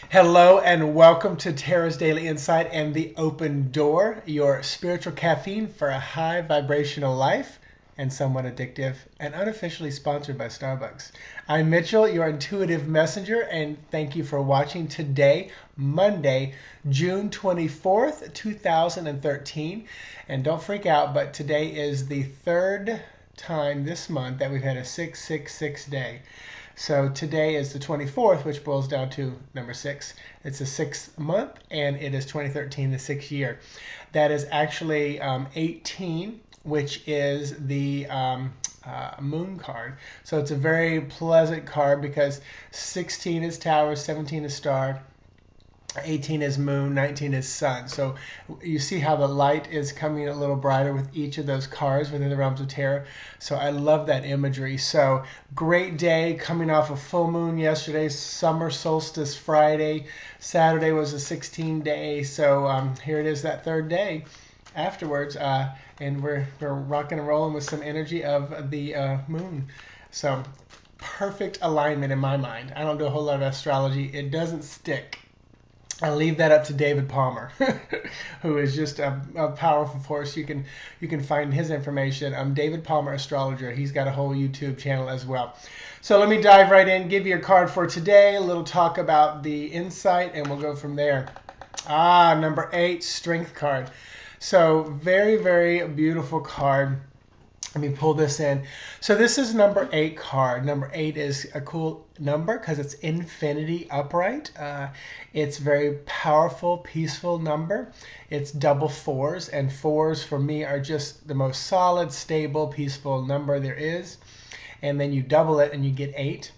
Hello and welcome to Tara's Daily Insight and the Open Door, your spiritual caffeine for a high vibrational life and somewhat addictive, and unofficially sponsored by Starbucks. I'm Mitchell, your intuitive messenger, and thank you for watching today, Monday, June 24th, 2013. And don't freak out, but today is the third time this month that we've had a 666 day. So today is the 24th, which boils down to number 6. It's the 6th month, and it is 2013, the 6th year. That is actually 18, which is the moon card. So it's a very pleasant card because 16 is tower, 17 is star, 18 is moon, 19 is sun. So you see how the light is coming a little brighter with each of those cards within the realms of tarot. So I love that imagery. So great day coming off a full moon yesterday, summer solstice Friday. Saturday was a 16 day. So here it is, that third day afterwards. And we're rocking and rolling with some energy of the moon. So perfect alignment in my mind. I don't do a whole lot of astrology. It doesn't stick. I'll leave that up to David Palmer, who is just a powerful force. You can find his information. David Palmer Astrologer. He's got a whole YouTube channel as well. So let me dive right in, give you a card for today, a little talk about the insight, and we'll go from there. Number 8, Strength card. So very, very beautiful card. Let me pull this in. So this is number 8 card. Number 8 is a cool number because it's infinity upright. It's very powerful, peaceful number. It's double 4s, and 4s for me are just the most solid, stable, peaceful number there is. And then you double it and you get 8.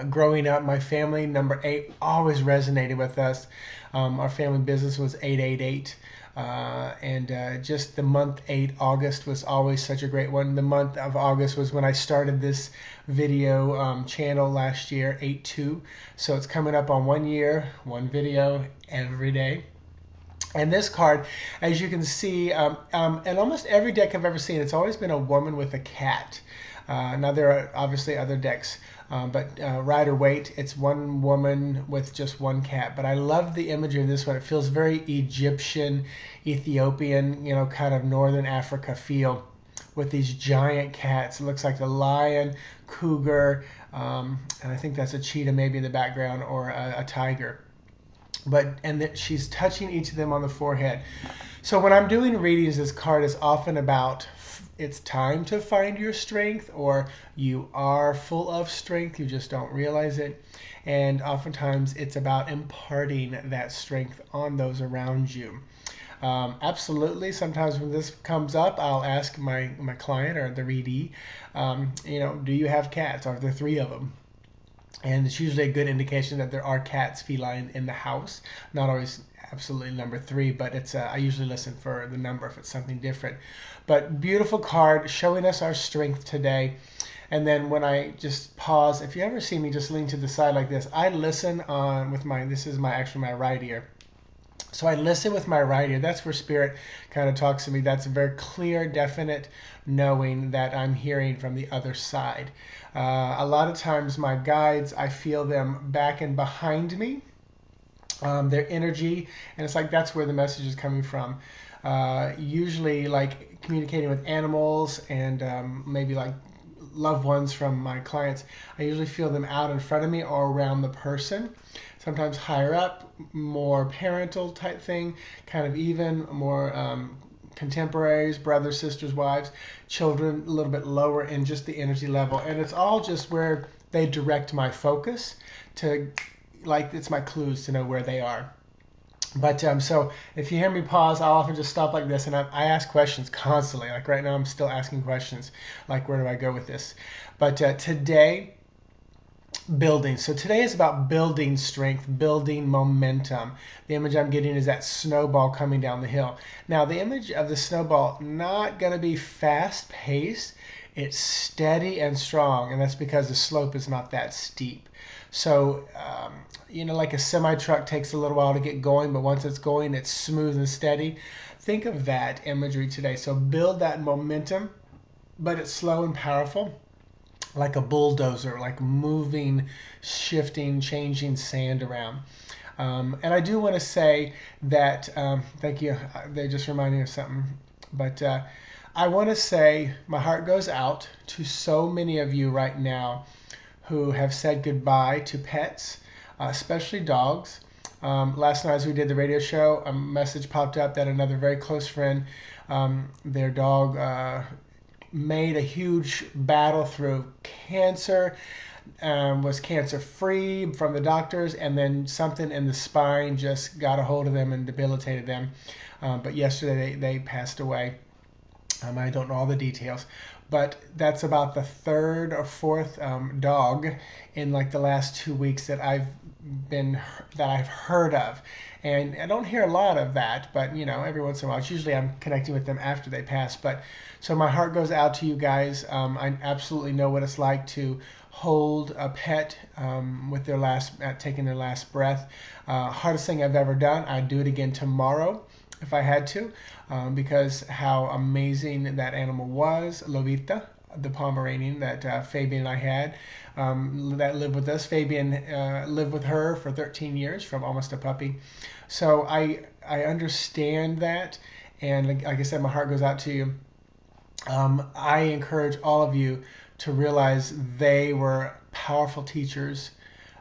Growing up, my family, number 8 always resonated with us. Our family business was 888. Just the month 8, August, was always such a great one. The month of August was when I started this video channel last year, 8-2. So it's coming up on 1 year, one video every day. And this card, as you can see, and almost every deck I've ever seen, it's always been a woman with a cat. Now there are obviously other decks, but Rider-Waite, it's one woman with just one cat. But I love the imagery of this one. It feels very Egyptian, Ethiopian, kind of Northern Africa feel with these giant cats. It looks like the lion, cougar, and I think that's a cheetah maybe in the background, or a tiger. And she's touching each of them on the forehead. So when I'm doing readings, this card is often about it's time to find your strength, or you are full of strength, you just don't realize it. And oftentimes it's about imparting that strength on those around you. Absolutely. Sometimes when this comes up, I'll ask my client or the readee, do you have cats? Are there 3 of them? And it's usually a good indication that there are cats, feline, in the house. Not always absolutely number 3, but it's I usually listen for the number if it's something different. But beautiful card showing us our strength today. And then when I just pause, if you ever see me just lean to the side like this, I listen on with this is actually my right ear. So I listen with my right ear. That's where spirit kind of talks to me. That's a very clear, definite knowing that I'm hearing from the other side. A lot of times my guides, I feel them back and behind me, their energy, and it's like that's where the message is coming from. Usually like communicating with animals and maybe like loved ones from my clients, I usually feel them out in front of me or around the person. Sometimes higher up, more parental type thing, kind of even more contemporaries, brothers, sisters, wives, children, a little bit lower in just the energy level. And it's all just where they direct my focus to, like, it's my clues to know where they are. But so if you hear me pause, I'll often just stop like this, and I ask questions constantly. Like right now, I'm still asking questions, like where do I go with this? But today, building. So today is about building strength, building momentum. The image I'm getting is that snowball coming down the hill. Now the image of the snowball, not going to be fast paced. It's steady and strong, and that's because the slope is not that steep. So, like a semi-truck takes a little while to get going, but once it's going, it's smooth and steady. Think of that imagery today. So build that momentum, but it's slow and powerful. like a bulldozer, like moving, shifting, changing sand around. And I do want to say that, thank you, they just reminded me of something. But I want to say my heart goes out to so many of you right now who have said goodbye to pets, especially dogs. Last night as we did the radio show, a message popped up that another very close friend, their dog made a huge battle through cancer, was cancer free from the doctors, and then something in the spine just got a hold of them and debilitated them. But yesterday they passed away. I don't know all the details, but that's about the third or fourth dog in like the last 2 weeks that I've heard of. And I don't hear a lot of that, but you know, every once in a while, it's usually I'm connecting with them after they pass. But so my heart goes out to you guys. I absolutely know what it's like to hold a pet with their taking their last breath. Hardest thing I've ever done. I'd do it again tomorrow if I had to, because how amazing that animal was, Lovita, the Pomeranian that Fabian and I had, that lived with us. Fabian lived with her for 13 years, from almost a puppy. So I understand that, and like I said, my heart goes out to you. I encourage all of you to realize they were powerful teachers,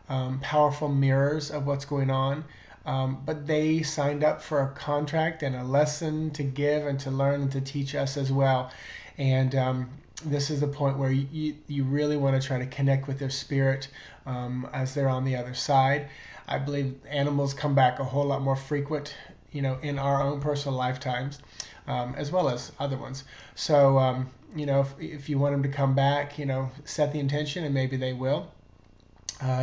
powerful mirrors of what's going on. But they signed up for a contract and a lesson to give and to learn and to teach us as well. And this is the point where you really want to try to connect with their spirit as they're on the other side. I believe animals come back a whole lot more frequent, you know, in our own personal lifetimes, as well as other ones. So, you know, if you want them to come back, you know, set the intention and maybe they will.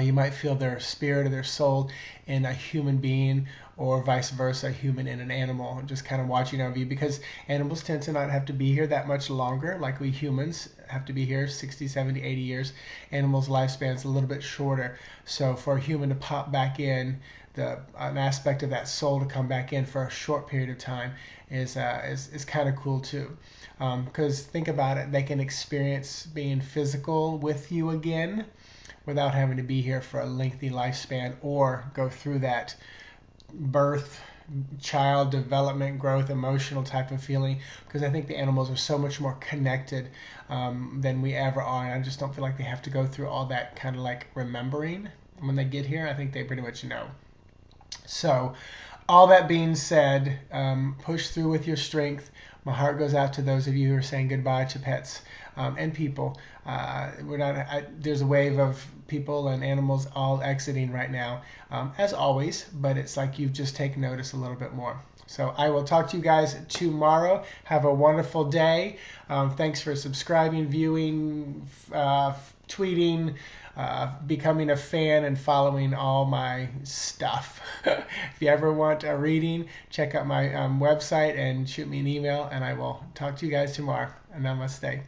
You might feel their spirit or their soul in a human being, or vice versa, a human in an animal, just kind of watching over you, because animals tend to not have to be here that much longer like we humans have to be here 60, 70, 80 years. Animals' lifespan's a little bit shorter. So for a human to pop back in, an aspect of that soul to come back in for a short period of time is kind of cool too. Because think about it, they can experience being physical with you again without having to be here for a lengthy lifespan or go through that birth, child development, growth, emotional type of feeling, because I think the animals are so much more connected than we ever are, and I just don't feel like they have to go through all that kind of like remembering when they get here. I think they pretty much know. So all that being said, push through with your strength. My heart goes out to those of you who are saying goodbye to pets and people. There's a wave of people and animals all exiting right now, as always, but it's like you've just taken notice a little bit more. So I will talk to you guys tomorrow. Have a wonderful day. Thanks for subscribing, viewing, tweeting, becoming a fan, and following all my stuff. If you ever want a reading, check out my website and shoot me an email, and I will talk to you guys tomorrow. Namaste.